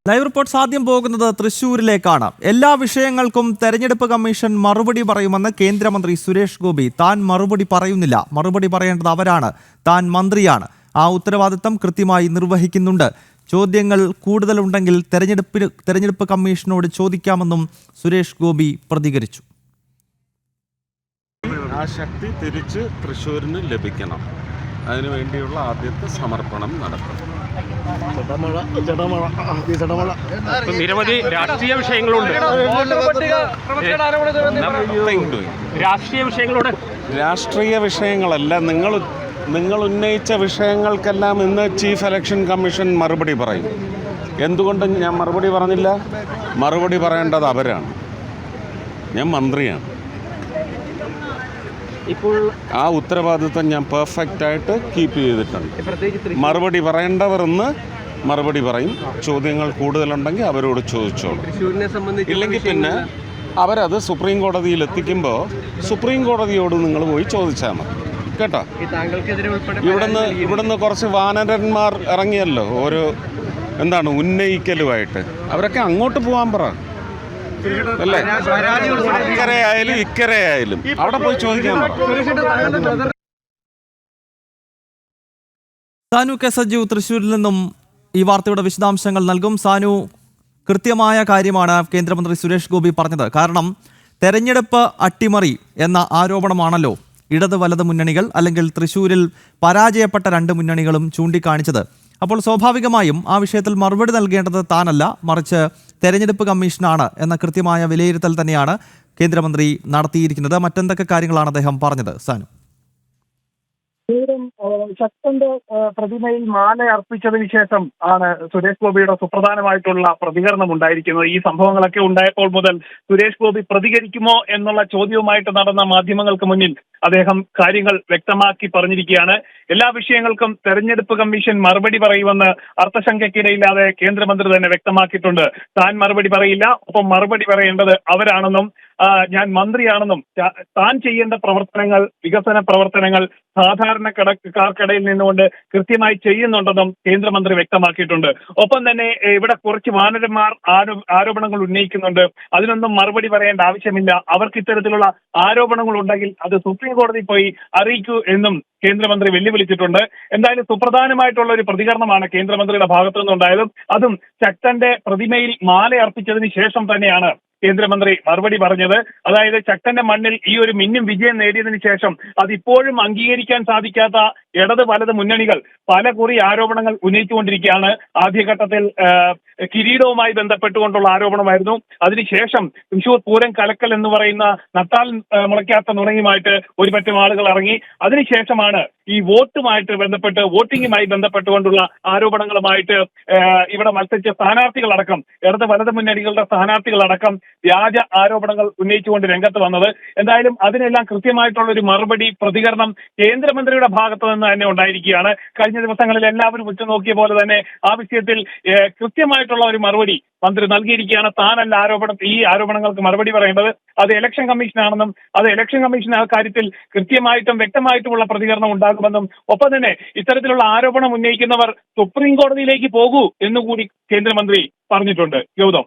Live reports ആദ്യം പോകുന്നത് തൃശ്ശൂരിലേക്കാണ്. എല്ലാ വിഷയങ്ങൾക്കും തെരഞ്ഞെടുപ്പ് കമ്മീഷൻ മറുപടി പറയുമെന്ന് കേന്ദ്രമന്ത്രി സുരേഷ് ഗോപി. താൻ മറുപടി പറയുന്നില്ല, മറുപടി പറയേണ്ടത് അവരാണ്, താൻ മന്ത്രിയാണ്, ആ ഉത്തരവാദിത്തം കൃത്യമായി നിർവഹിക്കുന്നുണ്ട്. ചോദ്യങ്ങൾ കൂടുതലുണ്ടെങ്കിൽ തെരഞ്ഞെടുപ്പ് കമ്മീഷനോട് ചോദിക്കാമെന്നും സുരേഷ് ഗോപി പ്രതികരിച്ചു. ആ ശക്തി തിരിച്ച് തൃശ്ശൂരിന് ലഭിക്കണം, അതിനുവേണ്ടിയുള്ള ആദ്യത്തെ സമർപ്പണം നടത്തും. നിരവധി രാഷ്ട്രീയ വിഷയങ്ങളുണ്ട്. രാഷ്ട്രീയ വിഷയങ്ങളല്ല, നിങ്ങൾ ഉന്നയിച്ച വിഷയങ്ങൾക്കെല്ലാം ഇന്ന് ചീഫ് ഇലക്ഷൻ കമ്മീഷൻ മറുപടി പറയും. എന്തുകൊണ്ട് ഞാൻ മറുപടി പറഞ്ഞില്ല? മറുപടി പറയേണ്ടത് അവരാണ്, ഞാൻ മന്ത്രിയാണ്. ഇപ്പോൾ ആ ഉത്തരവാദിത്വം ഞാൻ പെർഫെക്റ്റായിട്ട് കീപ്പ് ചെയ്തിട്ടുണ്ട്. മറുപടി പറയേണ്ടവർ ഇന്ന് മറുപടി പറയും. ചോദ്യങ്ങൾ കൂടുതലുണ്ടെങ്കിൽ അവരോട് ചോദിച്ചോളൂ. ഇല്ലെങ്കിൽ പിന്നെ അവരത് സുപ്രീം കോടതിയിൽ എത്തിക്കുമ്പോൾ സുപ്രീം കോടതിയോട് നിങ്ങൾ പോയി ചോദിച്ചാൽ മതി കേട്ടോ. ഇവിടുന്ന് കുറച്ച് വാനരന്മാർ ഇറങ്ങിയല്ലോ, ഓരോ ഉന്നയിക്കലുമായിട്ട്. അവരൊക്കെ അങ്ങോട്ട് പോകാൻ പറ അല്ലേ, ഇക്കരയായാലും ഇക്കരയായാലും അവിടെ പോയി ചോദിക്കാൻ. സാനു കെ സജീവ് തൃശ്ശൂരിൽ നിന്നും ഈ വാർത്തയുടെ വിശദാംശങ്ങൾ നൽകും. സാനു, കൃത്യമായ കാര്യമാണ് കേന്ദ്രമന്ത്രി സുരേഷ് ഗോപി പറഞ്ഞത്. കാരണം തെരഞ്ഞെടുപ്പ് അട്ടിമറി എന്ന ആരോപണമാണല്ലോ ഇടത് വലത് മുന്നണികൾ അല്ലെങ്കിൽ തൃശ്ശൂരിൽ പരാജയപ്പെട്ട രണ്ട് മുന്നണികളും ചൂണ്ടിക്കാണിച്ചത്. അപ്പോൾ സ്വാഭാവികമായും ആ വിഷയത്തിൽ മറുപടി നൽകേണ്ടത് താനല്ല, മറിച്ച് തെരഞ്ഞെടുപ്പ് കമ്മീഷനാണ് എന്ന കൃത്യമായ വിലയിരുത്തൽ തന്നെയാണ് കേന്ദ്രമന്ത്രി നടത്തിയിരിക്കുന്നത്. മറ്റെന്തൊക്കെ കാര്യങ്ങളാണ് അദ്ദേഹം പറഞ്ഞത്? സാനു, ശക്തന്റെ പ്രതിമയിൽ മാല അർപ്പിച്ചതിന് ശേഷം ആണ് സുരേഷ് ഗോപിയുടെ സുപ്രധാനമായിട്ടുള്ള പ്രതികരണം ഉണ്ടായിരിക്കുന്നത്. ഈ സംഭവങ്ങളൊക്കെ ഉണ്ടായപ്പോൾ മുതൽ സുരേഷ് ഗോപി പ്രതികരിക്കുമോ എന്നുള്ള ചോദ്യവുമായിട്ട് നടന്ന മാധ്യമങ്ങൾക്ക് മുന്നിൽ അദ്ദേഹം കാര്യങ്ങൾ വ്യക്തമാക്കി പറഞ്ഞിരിക്കുകയാണ്. എല്ലാ വിഷയങ്ങൾക്കും തെരഞ്ഞെടുപ്പ് കമ്മീഷൻ മറുപടി പറയുമെന്ന് അർത്ഥശങ്കയ്ക്കിടയില്ലാതെ കേന്ദ്രമന്ത്രി തന്നെ വ്യക്തമാക്കിയിട്ടുണ്ട്. താൻ മറുപടി പറയില്ല, ഒപ്പം മറുപടി പറയേണ്ടത് അവരാണെന്നും ഞാൻ മന്ത്രിയാണെന്നും താൻ ചെയ്യേണ്ട പ്രവർത്തനങ്ങൾ, വികസന പ്രവർത്തനങ്ങൾ സാധാരണക്കാർക്കിടയിൽ നിന്നുകൊണ്ട് കൃത്യമായി ചെയ്യുന്നുണ്ടെന്നും കേന്ദ്രമന്ത്രി വ്യക്തമാക്കിയിട്ടുണ്ട്. ഒപ്പം തന്നെ ഇവിടെ കുറച്ച് വാനരന്മാർ ആരോപണങ്ങൾ ഉന്നയിക്കുന്നുണ്ട്. അതിനൊന്നും മറുപടി പറയേണ്ട ആവശ്യമില്ല. അവർക്ക് ഇത്തരത്തിലുള്ള ആരോപണങ്ങൾ ഉണ്ടെങ്കിൽ അത് സുപ്രീം കോടതി പോയി അറിയിക്കൂ എന്നും കേന്ദ്രമന്ത്രി വെല്ലുവിളിച്ചിട്ടുണ്ട്. എന്തായാലും സുപ്രധാനമായിട്ടുള്ള ഒരു പ്രതികരണമാണ് കേന്ദ്രമന്ത്രിയുടെ ഭാഗത്തു നിന്നുണ്ടായതും. അതും ശക്തന്റെ പ്രതിമയിൽ മാല അർപ്പിച്ചതിന് ശേഷം തന്നെയാണ് കേന്ദ്രമന്ത്രി മറുപടി പറഞ്ഞത്. അതായത് ശക്തന്റെ മണ്ണിൽ ഈ ഒരു മിന്നും വിജയം നേടിയതിനു ശേഷം അതിപ്പോഴും അംഗീകരിക്കാൻ സാധിക്കാത്ത ഇടത് വലത് മുന്നണികൾ പല കുറി ആരോപണങ്ങൾ ഉന്നയിച്ചുകൊണ്ടിരിക്കുകയാണ്. ആദ്യഘട്ടത്തിൽ കിരീടവുമായി ബന്ധപ്പെട്ടുകൊണ്ടുള്ള ആരോപണമായിരുന്നു. അതിനുശേഷം തൃശൂർ പൂരം കലക്കൽ എന്ന് പറയുന്ന നട്ടാൽ മുളയ്ക്കാത്ത നുണയുമായിട്ട് ഒരു പറ്റം ആളുകൾ ഇറങ്ങി. അതിനുശേഷമാണ് ഈ വോട്ടുമായിട്ട് ബന്ധപ്പെട്ട്, വോട്ടിങ്ങുമായി ബന്ധപ്പെട്ടുകൊണ്ടുള്ള ആരോപണങ്ങളുമായിട്ട് ഇവിടെ മത്സരിച്ച സ്ഥാനാർത്ഥികളടക്കം, ഇടത് വലത് മുന്നണികളുടെ സ്ഥാനാർത്ഥികളടക്കം വ്യാജ ആരോപണങ്ങൾ ഉന്നയിച്ചുകൊണ്ട് രംഗത്ത് വന്നത്. എന്തായാലും അതിനെല്ലാം കൃത്യമായിട്ടുള്ള ഒരു മറുപടി, പ്രതികരണം കേന്ദ്രമന്ത്രിയുടെ ഭാഗത്തു നിന്ന് തന്നെ ഉണ്ടായിരിക്കുകയാണ്. കഴിഞ്ഞ ദിവസങ്ങളിൽ എല്ലാവരും ഉറ്റുനോക്കിയ പോലെ തന്നെ ആ വിഷയത്തിൽ കൃത്യമായിട്ടുള്ള ഒരു മറുപടി മന്ത്രി നൽകിയിരിക്കുകയാണ്. താനല്ല ഈ ആരോപണങ്ങൾക്ക് മറുപടി പറയേണ്ടത്, അത് ഇലക്ഷൻ കമ്മീഷനാണെന്നും അത് ഇലക്ഷൻ കമ്മീഷൻ ആ കാര്യത്തിൽ കൃത്യമായിട്ടും വ്യക്തമായിട്ടുമുള്ള പ്രതികരണം ഉണ്ടാകുമെന്നും, ഒപ്പം തന്നെ ഇത്തരത്തിലുള്ള ആരോപണം ഉന്നയിക്കുന്നവർ സുപ്രീം കോടതിയിലേക്ക് പോകൂ എന്നുകൂടി കേന്ദ്രമന്ത്രി പറഞ്ഞിട്ടുണ്ട്. ഗൗതം.